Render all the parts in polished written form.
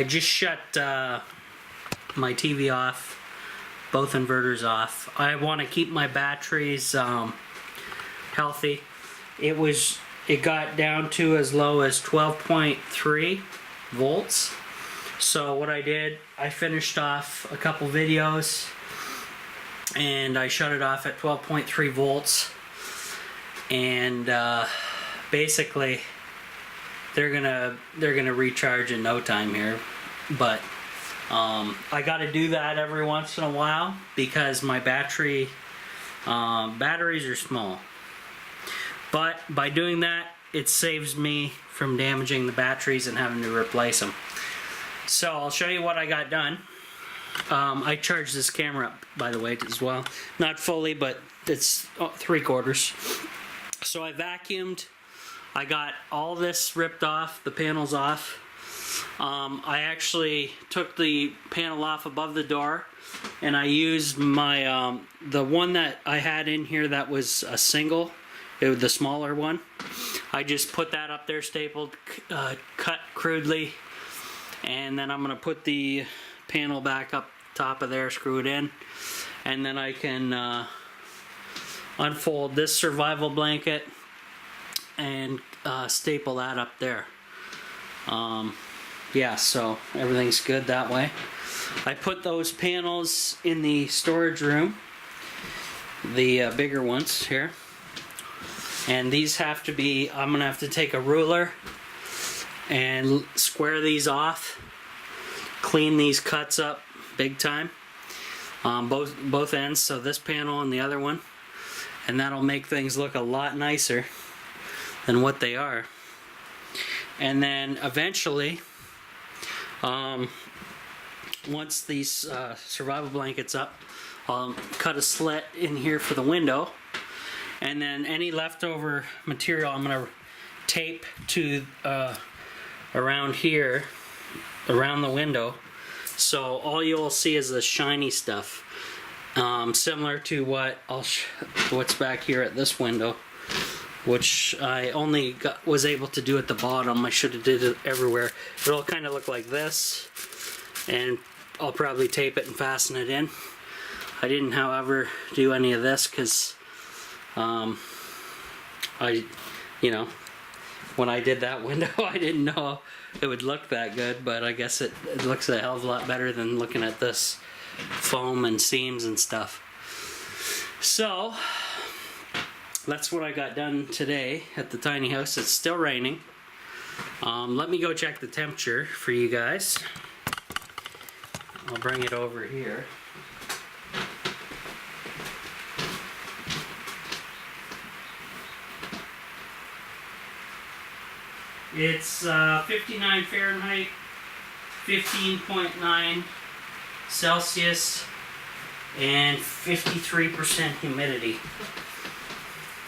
I just shut my TV off, both inverters off. I want to keep my batteries healthy. It got down to as low as 12.3 volts. So what I did, I finished off a couple videos and I shut it off at 12.3 volts, and basically they're gonna recharge in no time here. But I got to do that every once in a while because my batteries are small. But by doing that, it saves me from damaging the batteries and having to replace them. So I'll show you what I got done. I charged this camera up, by the way, as well. Not fully, but it's 3/4. So I vacuumed. I got all this ripped off, the panels off. I actually took the panel off above the door, and I used my the one that I had in here that was a single, the smaller one. I just put that up there, stapled, cut crudely, and then I'm going to put the panel back up top of there, screw it in, and then I can unfold this survival blanket and staple that up there. Yeah, so everything's good that way. I put those panels in the storage room, the bigger ones here, and these have to be, I'm going to have to take a ruler and square these off, clean these cuts up big time, both ends, so this panel and the other one, and that'll make things look a lot nicer than what they are. And then eventually, once these survival blankets up, I'll cut a slit in here for the window, and then any leftover material I'm going to tape to around here, around the window, so all you'll see is the shiny stuff, similar to what's back here at this window, which I only was able to do at the bottom. I should have did it everywhere. It'll kind of look like this, and I'll probably tape it and fasten it in. I didn't, however, do any of this because when I did that window, I didn't know it would look that good, but I guess it looks a hell of a lot better than looking at this foam and seams and stuff. So that's what I got done today at the tiny house. It's still raining. Let me go check the temperature for you guys. I'll bring it over here. It's 59 Fahrenheit, 15.9 Celsius, and 53% humidity.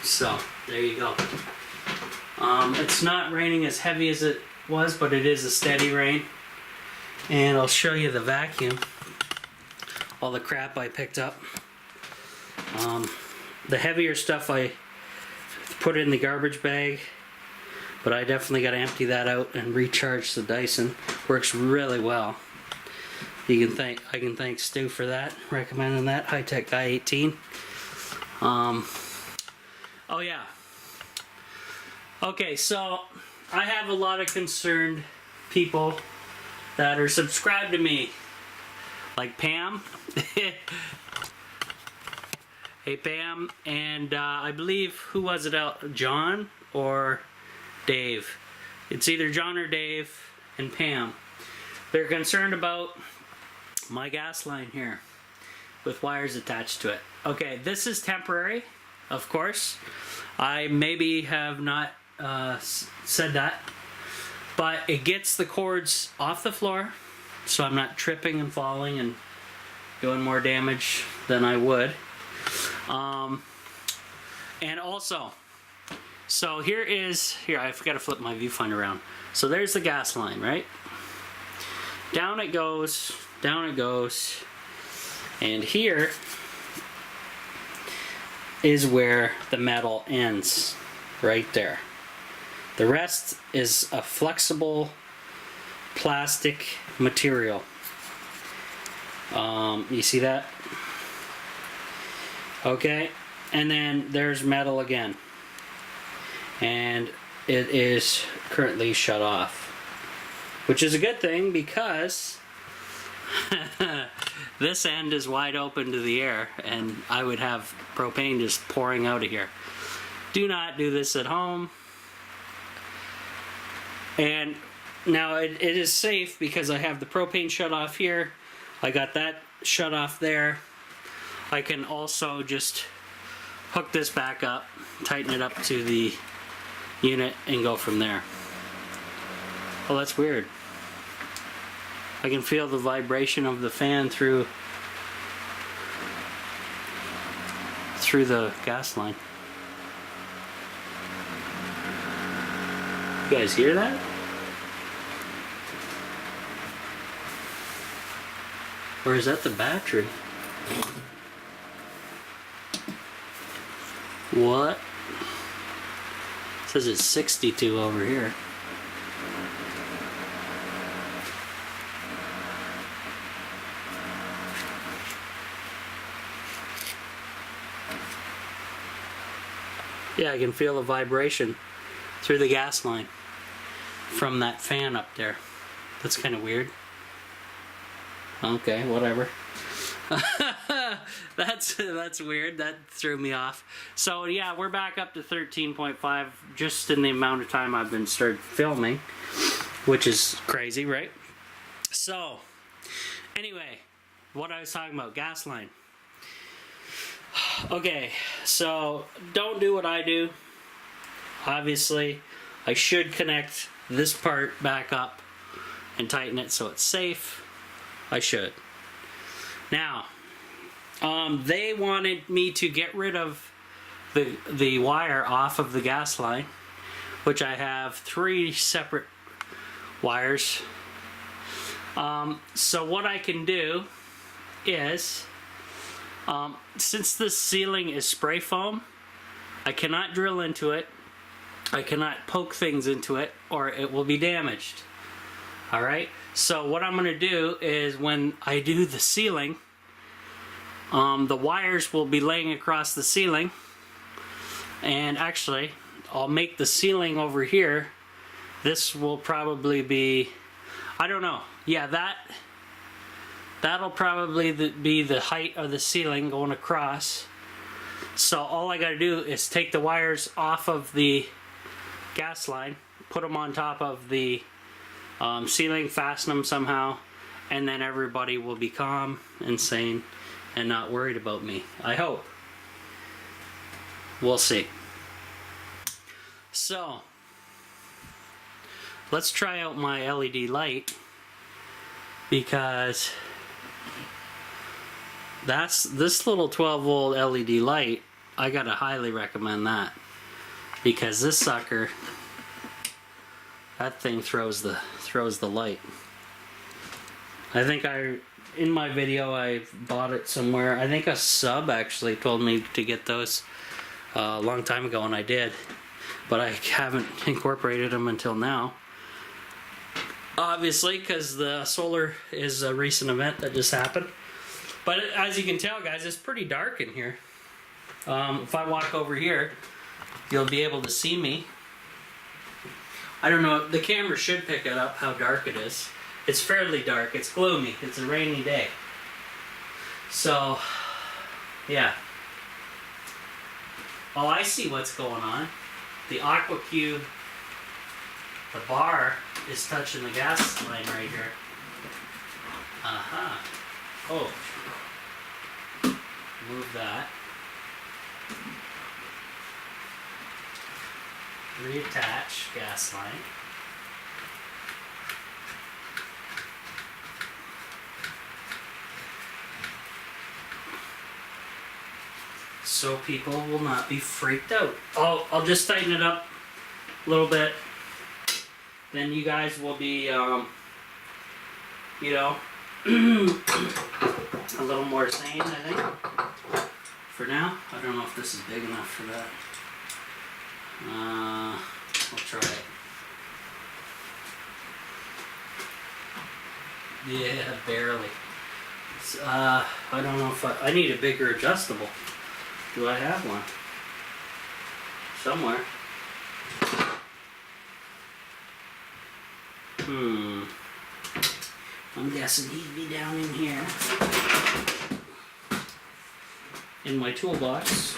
So, there you go. It's not raining as heavy as it was, but it is a steady rain. And I'll show you the vacuum, all the crap I picked up. The heavier stuff I put in the garbage bag, but I definitely got to empty that out and recharge the Dyson. Works really well. I can thank Stu for that, recommending that. High-Tech Guy 18. Oh yeah. Okay, so I have a lot of concerned people that are subscribed to me, like Pam. Hey Pam, and I believe, who was it out? John or Dave? It's either John or Dave and Pam. They're concerned about my gas line here with wires attached to it. Okay, this is temporary, of course. I maybe have not said that, but it gets the cords off the floor, so I'm not tripping and falling and doing more damage than I would. And also, so here I forgot to flip my viewfinder around. So there's the gas line, right? Down it goes, and here is where the metal ends, right there. The rest is a flexible plastic material. You see that? Okay, and then there's metal again, and it is currently shut off, which is a good thing because this end is wide open to the air and I would have propane just pouring out of here. Do not do this at home. And now it is safe because I have the propane shut off here. I got that shut off there. I can also just hook this back up, tighten it up to the unit, and go from there. Oh, that's weird. I can feel the vibration of the fan through the gas line. You guys hear that? Or is that the battery? What? It says it's 62 over here. Yeah, I can feel the vibration through the gas line from that fan up there. That's kind of weird. Okay, whatever. That's weird. That threw me off. So yeah, we're back up to 13.5 just in the amount of time I've been started filming, which is crazy, right? So anyway, what I was talking about, gas line. Okay, so don't do what I do. Obviously, I should connect this part back up and tighten it so it's safe. I should. Now, they wanted me to get rid of the wire off of the gas line, which I have 3 separate wires. So what I can do is, since this ceiling is spray foam, I cannot drill into it, I cannot poke things into it, or it will be damaged. Alright, so what I'm going to do is when I do the ceiling, the wires will be laying across the ceiling, and actually I'll make the ceiling over here. This will probably be, I don't know, yeah, that'll probably be the height of the ceiling going across. So all I gotta do is take the wires off of the gas line, put them on top of the ceiling, fasten them somehow, and then everybody will be calm and sane and not worried about me. I hope. We'll see. So let's try out my LED light, because this little 12-volt LED light, I gotta highly recommend that, because this sucker, that thing throws the light. I think in my video I bought it somewhere. I think a sub actually told me to get those a long time ago, and I did, but I haven't incorporated them until now. Obviously, because the solar is a recent event that just happened. But as you can tell, guys, it's pretty dark in here. If I walk over here, you'll be able to see me. I don't know, the camera should pick it up how dark it is. It's fairly dark, it's gloomy, it's a rainy day. So, yeah. Oh, I see what's going on. The aqua cube, the bar is touching the gas line right here. Aha. Oh. Move that. Reattach gas line. So people will not be freaked out. I'll just tighten it up a little bit. Then you guys will be, you know, a little more sane, I think. For now, I don't know if this is big enough for that. We'll try it. Yeah, barely. I don't know if I need a bigger adjustable. Do I have one? Somewhere. I'm guessing he'd be down in here. In my toolbox.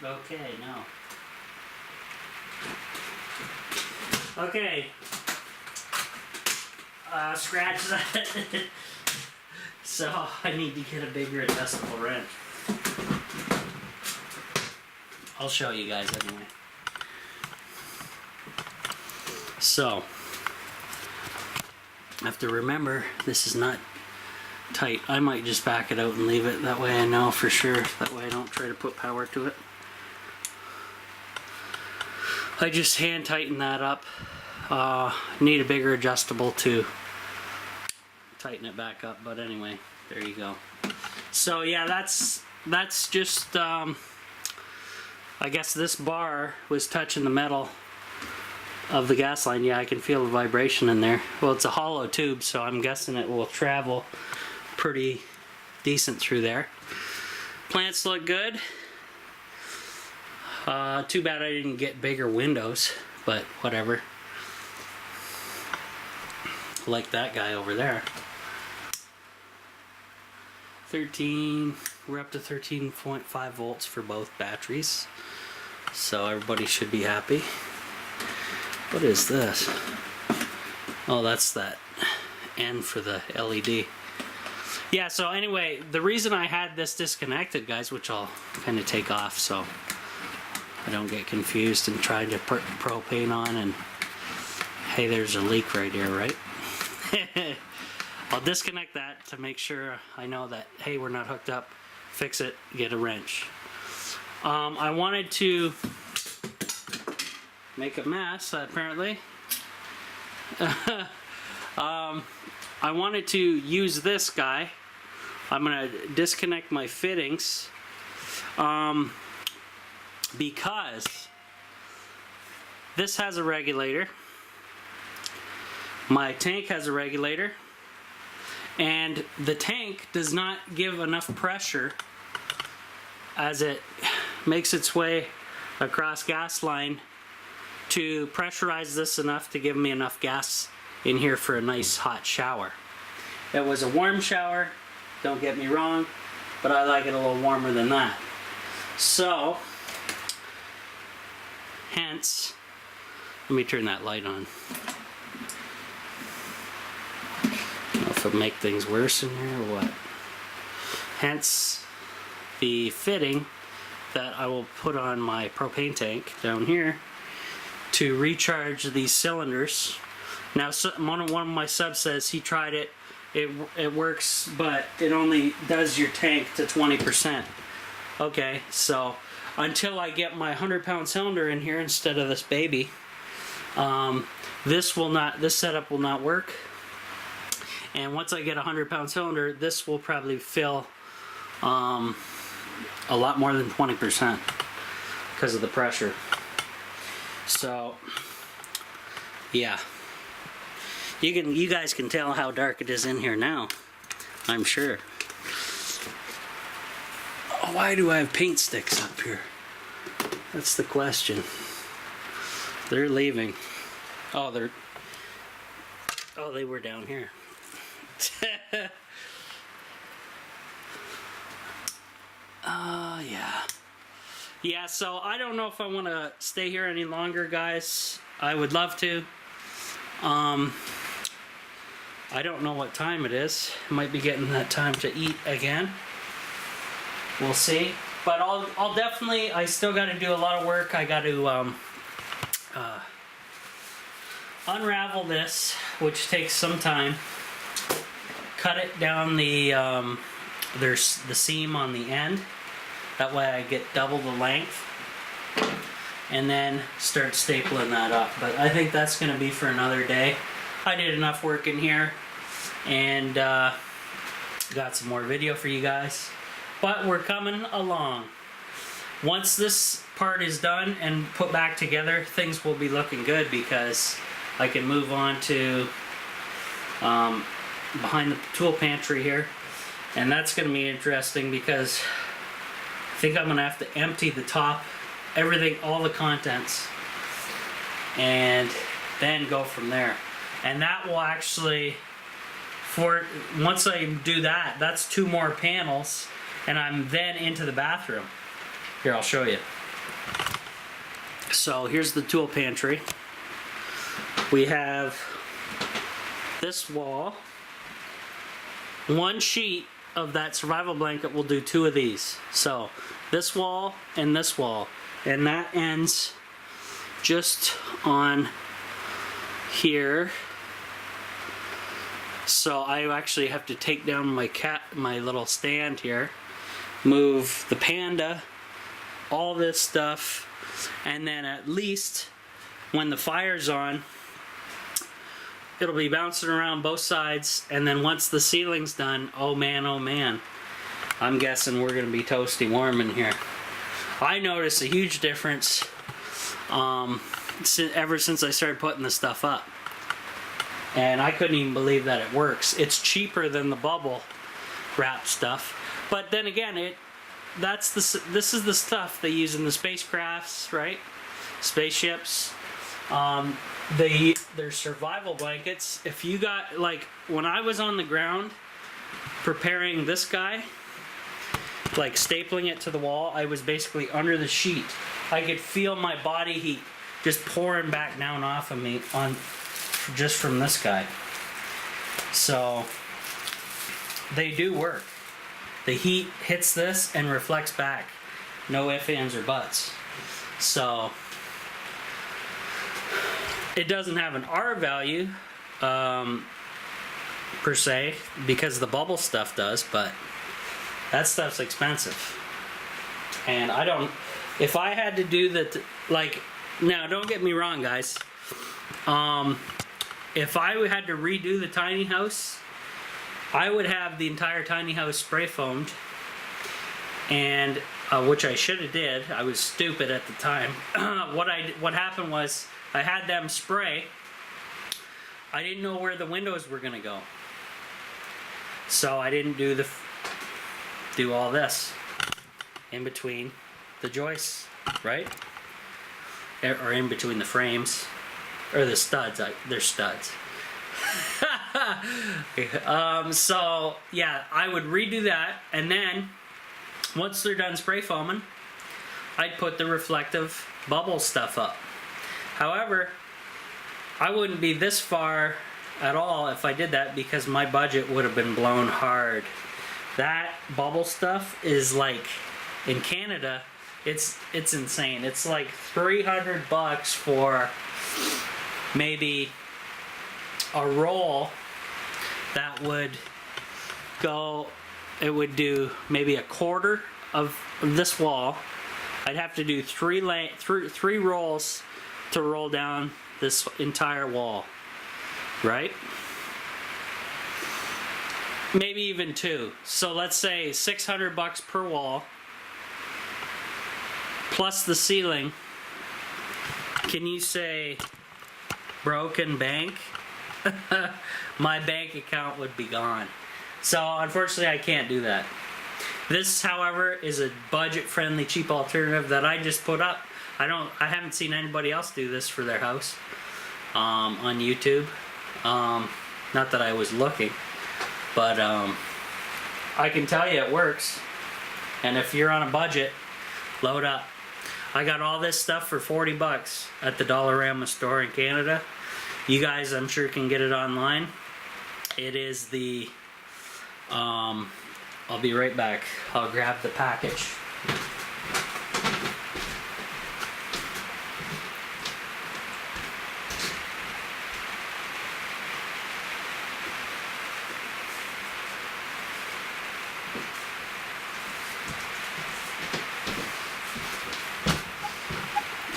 Okay, no. Okay. Scratch that. So I need to get a bigger adjustable wrench. I'll show you guys anyway. So I have to remember this is not tight. I might just back it out and leave it. That way I know for sure. That way I don't try to put power to it. I just hand tighten that up. Need a bigger adjustable to tighten it back up, but anyway, there you go. So yeah, that's just I guess this bar was touching the metal of the gas line. Yeah, I can feel the vibration in there. Well, it's a hollow tube, so I'm guessing it will travel pretty decent through there. Plants look good. Too bad I didn't get bigger windows, but whatever. Like that guy over there. 13, we're up to 13.5 volts for both batteries. So everybody should be happy. What is this? Oh, that's that N for the LED. Yeah, so anyway, the reason I had this disconnected, guys, which I'll kind of take off so I don't get confused and try to put propane on and hey, there's a leak right here, right? I'll disconnect that to make sure I know that, hey, we're not hooked up. Fix it, get a wrench. I wanted to make a mess, apparently. I wanted to use this guy. I'm going to disconnect my fittings because this has a regulator. My tank has a regulator. And the tank does not give enough pressure as it makes its way across gas line to pressurize this enough to give me enough gas in here for a nice hot shower. It was a warm shower, don't get me wrong, but I like it a little warmer than that. So, hence, let me turn that light on. If it'll make things worse in here or what. Hence the fitting that I will put on my propane tank down here to recharge these cylinders. Now one of my subs says he tried it, it works, but it only does your tank to 20%. Okay, so until I get my 100-pound cylinder in here instead of this baby, this setup will not work. And once I get a 100-pound cylinder, this will probably fill a lot more than 20% because of the pressure. So, yeah. You guys can tell how dark it is in here now, I'm sure. Oh, why do I have paint sticks up here? That's the question. They're leaving. Oh, they were down here. Yeah, so I don't know if I want to stay here any longer, guys. I would love to. I don't know what time it is. Might be getting that time to eat again. We'll see. But I'll definitely, I still got to do a lot of work. I got to unravel this, which takes some time. Cut it down there's the seam on the end. That way I get double the length. And then start stapling that up. But I think that's going to be for another day. I did enough work in here. And got some more video for you guys. But we're coming along. once this part is done and put back together, things will be looking good because I can move on to behind the tool pantry here, and that's going to be interesting because I think I'm going to have to empty the top, everything, all the contents, and then go from there. And that will actually, once I do that, that's 2 more panels, and I'm then into the bathroom. Here, I'll show you. So here's the tool pantry. We have this wall. 1 sheet of that survival blanket will do 2 of these. So this wall and this wall, and that ends just on here. So I actually have to take down my little stand here, move the Panda, all this stuff, and then at least when the fire's on, it'll be bouncing around both sides, and then once the ceiling's done, oh man, I'm guessing we're gonna be toasty warm in here. I noticed a huge difference ever since I started putting this stuff up. And I couldn't even believe that it works. It's cheaper than the bubble wrap stuff, but then again, this is the stuff they use in the spacecrafts, right? Spaceships. Their survival blankets. If you got, like, when I was on the ground preparing this guy, like stapling it to the wall, I was basically under the sheet. I could feel my body heat just pouring back down off of me just from this guy. So they do work. The heat hits this and reflects back. No ifs, ands, or buts. So it doesn't have an R value per se, because the bubble stuff does, but that stuff's expensive. And I don't, if I had to do now don't get me wrong, guys, if I had to redo the tiny house, I would have the entire tiny house spray foamed, and which I should have did. I was stupid at the time. What happened was I had them spray. I didn't know where the windows were gonna go, so I didn't do all this in between the joists, right? Or in between the frames, or the studs. They're studs. So yeah, I would redo that, and then once they're done spray foaming, I'd put the reflective bubble stuff up. However, I wouldn't be this far at all if I did that, because my budget would have been blown hard. That bubble stuff is like, in Canada, it's insane. It's like $300 for maybe a roll that would go, it would do maybe a quarter of this wall. I'd have to do three rolls to roll down this entire wall, right? Maybe even 2. So let's say $600 per wall, plus the ceiling. Can you say broken bank? My bank account would be gone. So unfortunately I can't do that. This, however, is a budget-friendly, cheap alternative that I just put up. I haven't seen anybody else do this for their house on YouTube. Not that I was looking, but I can tell you it works. And if you're on a budget, load up. I got all this stuff for $40 at the Dollarama store in Canada. You guys, I'm sure, can get it online. It is the I'll be right back. I'll grab the package.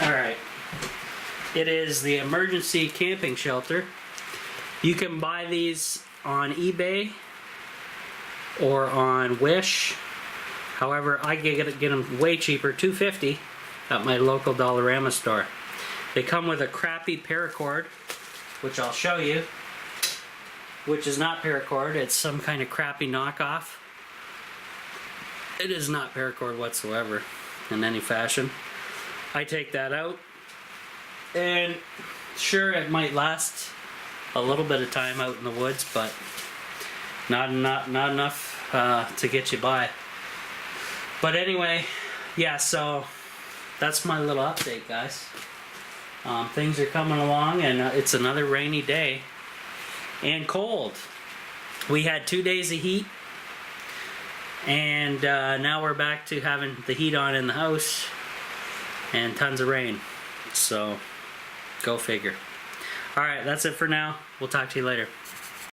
Alright. It is the emergency camping shelter. You can buy these on eBay or on Wish. However, I get them way cheaper, $2.50 at my local Dollarama store. They come with a crappy paracord, which I'll show you, which is not paracord. It's some kind of crappy knockoff. It is not paracord whatsoever in any fashion. I take that out, and sure, it might last a little bit of time out in the woods, but not enough to get you by. But anyway, yeah, so that's my little update, guys. Things are coming along, and it's another rainy day and cold. We had 2 days of heat, and now we're back to having the heat on in the house and tons of rain. So go figure. Alright, that's it for now. We'll talk to you later.